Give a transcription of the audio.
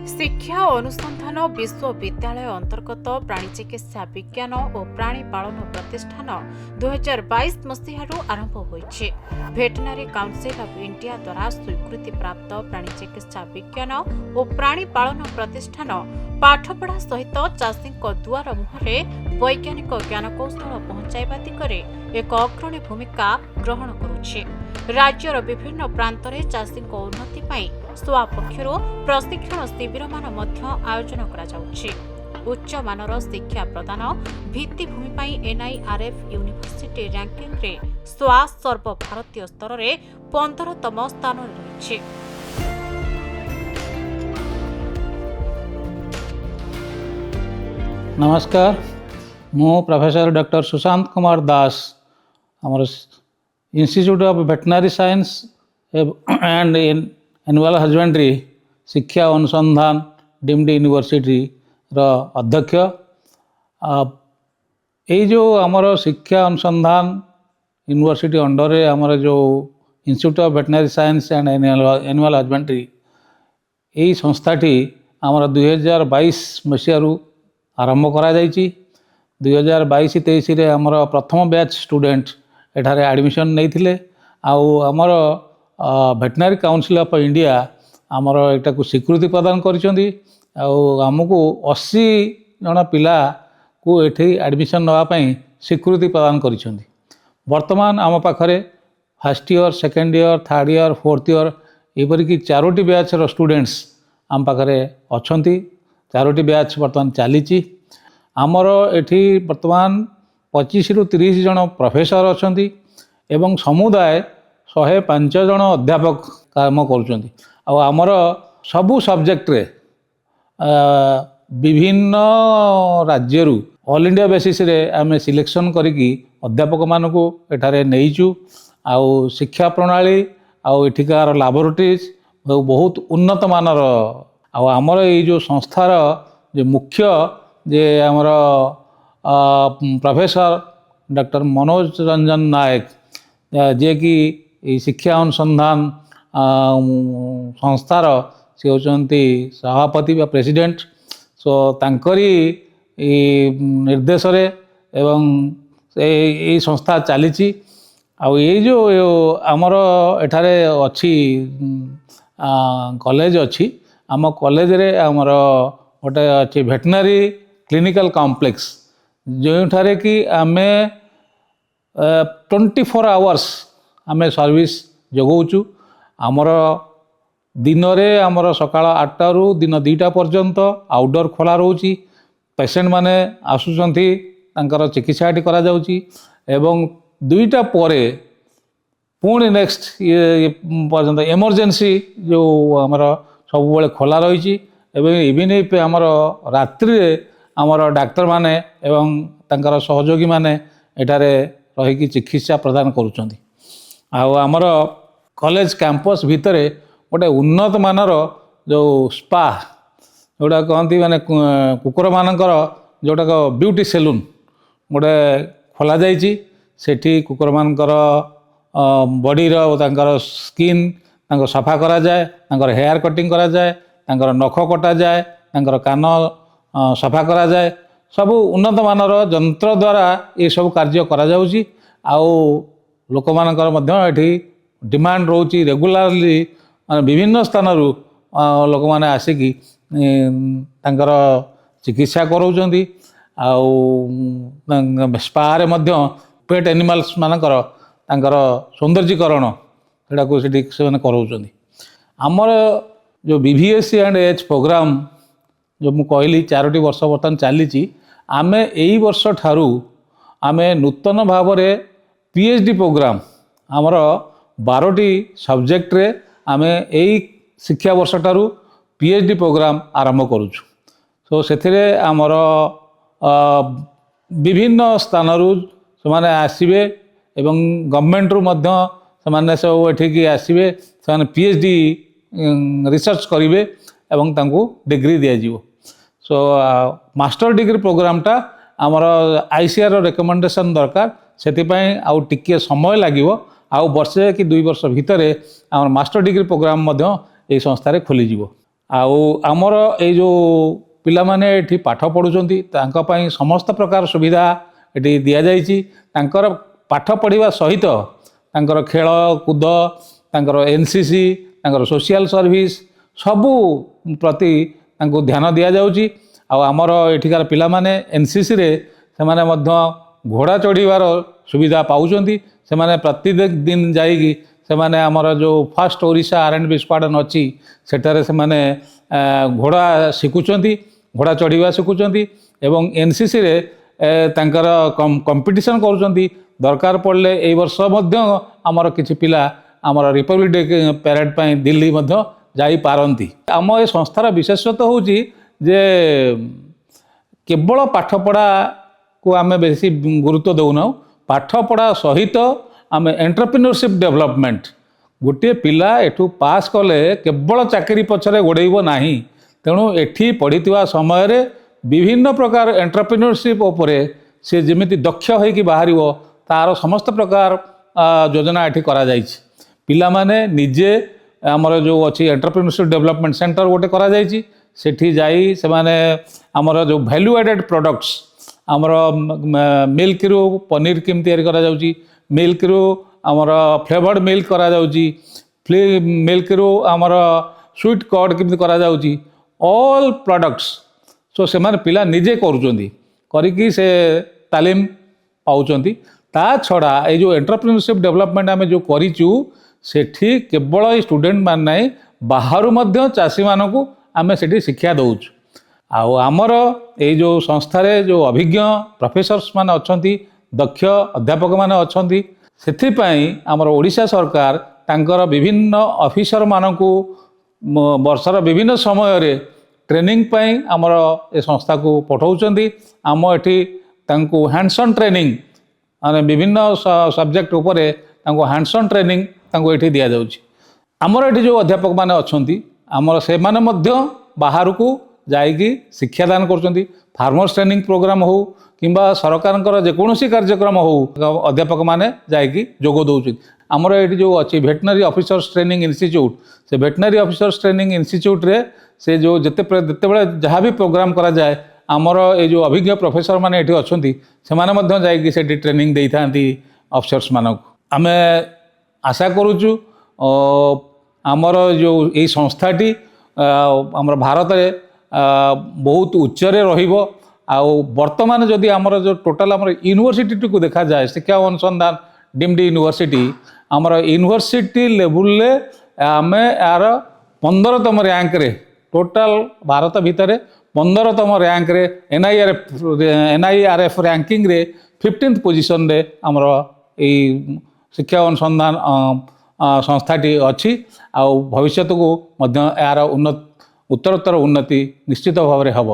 शिक्षा अनुसंधान विश्वविद्यालय अंतर्गत प्राणी चिकित्सा विज्ञान और प्राणी पालन प्रतिष्ठान 2022 मसीह आरंभ होइछि। भेटनारी काउंसिल ऑफ इंडिया द्वारा स्वीकृति प्राप्त प्राणी चिकित्सा विज्ञान और प्राणी पालन प्रतिष्ठान पाठपढ़ा सहित चाषी दुआर मुहरे वैज्ञानिक ज्ञानकौशल पहुंचाइबा दिगरे एक अग्रणी भूमिका ग्रहण करुछि। राज्यर विभिन्न प्रांतरे चाषी उन्नति पाई स्वा पक्षरु प्रशिक्षण शिविर मान मध्य आयोजन करा जाउछि। उच्च मानर शिक्षा प्रदान भित्तिभूमि पाई एनआईआरएफ यूनिवर्सिटी रैंकिंग रे स्वा सर्वभारतीय स्तर रे 15तम स्थान रहिछि। नमस्कार, मु प्रोफेसर डॉक्टर सुशांत कुमार दास आमर institute of veterinary science and annual husbandry शिक्षा अनुसंधान डीम्ड यूनिवर्सिटी रो अध्यक्ष। ये जो आमर शिक्षा अनुसंधान यूनिवर्सिटी अंडर रे आमर जो institute of veterinary science and annual husbandry यही संस्थाटी आमर 2022 मसीह आरंभ करा जाइछि। 2022-23 रे हमर प्रथम बैच स्टूडेंट एठारे एडमिशन नैथिले। आउ हमर वेटनरी काउंसिल ऑफ इंडिया हमर एटा को स्वीकृति प्रदान करिसेंती। आउ हमकु 80 जण पिला को एठी एडमिशन नवा पई स्वीकृति प्रदान करिसेंती। वर्तमान आम पाखरे first year, second year, third year, fourth year एपरि कि चारोटी बैच रो स्टूडेंट्स आम पाखरे अछंती। चारोटी बैच वर्तमान चली आमर एठी वर्तमान 25 रु 30 जन प्रोफेसर अछंती एवं समुदाय 105 जन अध्यापक काम करुछंती। आमर सबु सब्जेक्ट रे विभिन्न राज्यरू ऑल इंडिया बेसिस रे आमे सिलेक्शन करिकी अध्यापक मानकू एठारे नेइचु। आउ शिक्षा प्रणाली आउ एठिकार लैबोरेटरीज बहुत उन्नत मानर। आमर ये जो संस्थार जो मुख्य जे आमर प्रोफेसर डॉक्टर मनोज रंजन नायक जे कि शिक्षा अनुसंधान संस्थार से होचंती सभापति बा प्रेसिडेंट। सो तांकरी निर्देश रे एवं ये संस्था चली। ये जो आमर एठारे अच्छी कॉलेज अच्छी आम कॉलेज रे आमर गोटे अच्छी वेटनरी क्लिनिकल कॉम्प्लेक्स जो ठारे कि आमे 24 आवर्स आमे सर्विस जगाऊचु। आमर दिन रे आमर सकाळ 8 रु दिन 2टा पर्यंत आउटडोर खोला रोची। पेशेंट माने आसुचंती तांकर चिकित्सा करा जाउची एवं 2टा परे पुणी नेक्स्ट ये पर्यंत इमरजेंसी जो आमर सब बेले खोला रही। इवन आमर रात्रि आमर डाक्तर माने एवं तांकर सहयोगी माने एठारे रही चिकित्सा प्रदान करुचंती। आमर कॉलेज कैंपस भितरे गोटे उन्नत मानर जो स्पा जोटा कहती माने कुकुर मानकर जोटा ब्यूटी सैलून गोटे खोला जाइछि। सेठी कुकुर मानकर बॉडी रो स्किन तांको सफा करा जाए, तांकर हेयर कटिंग करा जाए, तांकर नख कटा जाए, तांकर कान सफा करा जाए। सब उन्नत मानर यंत्र द्वारा ये सब कार्य करा जाउची। आउ लोक मानकर मध्य एठी डिमांड रोची रेगुलरली विभिन्न स्थानरू लोक माने आसिकी तांकर चिकित्सा कराउचंती। आउ स्पा रे मध्य पेट एनिमल्स मानकर तांकर सौंदर्यीकरण एटा को से कराउचंती। आमर जो बीवीएससी एंड एच प्रोग्राम जो मु कहली 4टी वर्ष बर्तमान चली। आमे एई वर्ष ठारू आमे नूतन भाव रे पीएचडी प्रोग्राम आमर 12टी सब्जेक्ट रे आमे एई शिक्षा वर्ष ठारू पीएचडी प्रोग्राम आरंभ करूछु। तो सेथिरे आमर विभिन्न स्थानरू से आसीबे एवं गवर्नमेंट रु मध्य से सब एठिकी आसीबे। से पीएचडी रिसर्च करेंगे एवं तांको डिग्री दिया जीवो। सो मास्टर डिग्री प्रोग्रामटा आमर आईसीआर रिकमेंडेशन दरकार। सेतिपई आउ टिके समय लागिवो। आउ वर्षे कि 2 वर्ष भितरे आमर मास्टर डिग्री प्रोग्राम मध्य ए संस्था रे खोली जीवो। ଆଉ ଆମର ଏଇ ଯେଉଁ ପିଲାମାନେ ଏଠି ପାଠ ପଢ଼ୁଛନ୍ତି ତାଙ୍କ ପାଇଁ ସମସ୍ତ ପ୍ରକାର ସୁବିଧା ଏଠି ଦିଆଯାଇଛି। ତାଙ୍କର ପାଠ ପଢ଼ିବା ସହିତ ତାଙ୍କର ଖେଳକୁଦ, ତାଙ୍କର ଏନସିସି, ତାଙ୍କର ସୋସିଆଲ ସର୍ଭିସ ସବୁ ପ୍ରତି ତାଙ୍କୁ ଧ୍ୟାନ ଦିଆଯାଉଛି। ଆଉ ଆମର ଏଠିକାର ପିଲାମାନେ ଏନସିସିରେ ସେମାନେ ମଧ୍ୟ ଘୋଡ଼ା ଚଢ଼ିବାର ସୁବିଧା ପାଉଛନ୍ତି। ସେମାନେ ପ୍ରତିଦିନ ଯାଇକି ସେମାନେ ଆମର ଯେଉଁ ଫାର୍ଷ୍ଟ ଓଡ଼ିଶା R&B ସ୍କ୍ୱାଡ଼ନ୍ ଅଛି ସେଠାରେ ସେମାନେ ଘୋଡ଼ା ଶିଖୁଛନ୍ତି, ଘୋଡ଼ା ଚଢ଼ିବା ଶିଖୁଛନ୍ତି ଏବଂ ଏନସିସିରେ ତାଙ୍କର କମ୍ପିଟିସନ୍ କରୁଛନ୍ତି। ଦରକାର ପଡ଼ିଲେ ଏଇ ବର୍ଷ ମଧ୍ୟ ଆମର କିଛି ପିଲା ଆମର ରିପବ୍ଲିକ୍ ଡେ ପ୍ୟାରେଡ୍ ପାଇଁ ଦିଲ୍ଲୀ ମଧ୍ୟ ଯାଇପାରନ୍ତି। ଆମ ଏ ସଂସ୍ଥାର ବିଶେଷତ୍ୱ ହେଉଛି ଯେ କେବଳ ପାଠପଢ଼ାକୁ ଆମେ ବେଶୀ ଗୁରୁତ୍ୱ ଦେଉନାହୁଁ, ପାଠପଢ଼ା ସହିତ ଆମେ ଏଣ୍ଟରପ୍ରିନ୍ୟୁରସିପ୍ ଡେଭଲପମେଣ୍ଟ। ଗୋଟିଏ ପିଲା ଏଠୁ ପାସ୍ କଲେ କେବଳ ଚାକିରି ପଛରେ ଗୋଡ଼େଇବ ନାହିଁ, ତେଣୁ ଏଠି ପଢ଼ିଥିବା ସମୟରେ ବିଭିନ୍ନ ପ୍ରକାର ଏଣ୍ଟରପ୍ରିନ୍ୟୁରସିପ୍ ଉପରେ ସେ ଯେମିତି ଦକ୍ଷ ହୋଇକି ବାହାରିବ ତାର ସମସ୍ତ ପ୍ରକାର ଯୋଜନା ଏଠି କରାଯାଇଛି। ପିଲାମାନେ ନିଜେ ଆମର ଯେଉଁ ଅଛି ଏଣ୍ଟରପ୍ରିନ୍ୟୁରସିପ୍ ଡେଭଲପମେଣ୍ଟ ସେଣ୍ଟର ଗୋଟେ କରାଯାଇଛି, ସେଠି ଯାଇ ସେମାନେ ଆମର ଯେଉଁ ଭ୍ୟାଲ୍ୟୁ ଆଡେଡ୍ ପ୍ରଡକ୍ଟସ୍ ଆମର ମିଲ୍କରୁ ପନିର କେମିତି ତିଆରି କରାଯାଉଛି, ମିଲ୍କରୁ ଆମର ଫ୍ଲେଭର୍ଡ ମିଲ୍କ କରାଯାଉଛି, ମିଲ୍କରୁ ଆମର ସୁଇଟ୍ କର୍ଡ଼ କେମିତି କରାଯାଉଛି, ଅଲ୍ ପ୍ରଡକ୍ଟସ୍ ସୋ ସେମାନେ ପିଲା ନିଜେ କରୁଛନ୍ତି, କରିକି ସେ ତାଲିମ ପାଉଛନ୍ତି। ତା ଛଡ଼ା ଏଇ ଯେଉଁ ଏଣ୍ଟରପ୍ରିନ୍ୟୁରସିପ୍ ଡେଭଲପମେଣ୍ଟ ଆମେ ଯେଉଁ କରିଛୁ ସେଠି କେବଳ ଏଇ ଷ୍ଟୁଡେଣ୍ଟ ମାନେ ନାହିଁ, ବାହାରୁ ମଧ୍ୟ ଚାଷୀମାନଙ୍କୁ ଆମେ ସେଠି ଶିକ୍ଷା ଦେଉଛୁ। ଆଉ ଆମର ଏଇ ଯେଉଁ ସଂସ୍ଥାରେ ଯେଉଁ ଅଭିଜ୍ଞ ପ୍ରଫେସର୍ସ ମାନେ ଅଛନ୍ତି, ଦକ୍ଷ ଅଧ୍ୟାପକମାନେ ଅଛନ୍ତି, ସେଥିପାଇଁ ଆମର ଓଡ଼ିଶା ସରକାର ତାଙ୍କର ବିଭିନ୍ନ ଅଫିସରମାନଙ୍କୁ ବର୍ଷର ବିଭିନ୍ନ ସମୟରେ ଟ୍ରେନିଂ ପାଇଁ ଆମର ଏ ସଂସ୍ଥାକୁ ପଠାଉଛନ୍ତି। ଆମ ଏଠି ତାଙ୍କୁ ହ୍ୟାଣ୍ଡସନ୍ ଟ୍ରେନିଂ ମାନେ ବିଭିନ୍ନ ସବଜେକ୍ଟ ଉପରେ ତାଙ୍କୁ ହ୍ୟାଣ୍ଡସନ୍ ଟ୍ରେନିଂ ତାଙ୍କୁ ଏଠି ଦିଆଯାଉଛି। ଆମର ଏଠି ଯେଉଁ ଅଧ୍ୟାପକମାନେ ଅଛନ୍ତି ଆମର ସେମାନେ ମଧ୍ୟ ବାହାରକୁ ଯାଇକି ଶିକ୍ଷାଦାନ କରୁଛନ୍ତି। ଫାର୍ମର୍ସ ଟ୍ରେନିଂ ପ୍ରୋଗ୍ରାମ ହେଉ କିମ୍ବା ସରକାରଙ୍କର ଯେକୌଣସି କାର୍ଯ୍ୟକ୍ରମ ହେଉ ଅଧ୍ୟାପକମାନେ ଯାଇକି ଯୋଗ ଦେଉଛନ୍ତି। ଆମର ଏଠି ଯେଉଁ ଅଛି ଭେଟନାରୀ ଅଫିସର୍ସ ଟ୍ରେନିଂ ଇନଷ୍ଟିଚ୍ୟୁଟ୍, ସେ ଭେଟନାରୀ ଅଫିସର୍ସ ଟ୍ରେନିଂ ଇନଷ୍ଟିଚ୍ୟୁଟ୍ରେ ସେ ଯେଉଁ ଯେତେବେଳେ ଯାହା ବି ପ୍ରୋଗ୍ରାମ କରାଯାଏ ଆମର ଏଇ ଯେଉଁ ଅଭିଜ୍ଞ ପ୍ରଫେସର ମାନେ ଏଠି ଅଛନ୍ତି ସେମାନେ ମଧ୍ୟ ଯାଇକି ସେଠି ଟ୍ରେନିଂ ଦେଇଥାନ୍ତି ଅଫିସର୍ସ ମାନଙ୍କୁ। ଆମେ ଆଶା କରୁଛୁ ଆମର ଯେଉଁ ଏଇ ସଂସ୍ଥାଟି ଆମର ଭାରତରେ ବହୁତ ଉଚ୍ଚରେ ରହିବ। ଆଉ ବର୍ତ୍ତମାନ ଯଦି ଆମର ଯେଉଁ ଟୋଟାଲ ଆମର ୟୁନିଭର୍ସିଟିକୁ ଦେଖାଯାଏ, ଶିକ୍ଷା ଅନୁସନ୍ଧାନ ଡିମ୍ଡ ୟୁନିଭର୍ସିଟି, ଆମର ୟୁନିଭର୍ସିଟି ଲେବୁଲରେ ଆମେ ଏହାର 15ତମ ର୍ୟାଙ୍କରେ ଟୋଟାଲ ଭାରତ ଭିତରେ 15ତମ ର୍ୟାଙ୍କରେ NIRF ର୍ୟାଙ୍କିଙ୍ଗରେ 15th ପୋଜିସନରେ ଆମର ଏଇ ଶିକ୍ଷା ଅନୁସନ୍ଧାନ ସଂସ୍ଥାଟି ଅଛି। ଆଉ ଭବିଷ୍ୟତକୁ ମଧ୍ୟ ଏହାର ଉତ୍ତରୋତ୍ତର ଉନ୍ନତି ନିଶ୍ଚିତ ଭାବରେ ହେବ।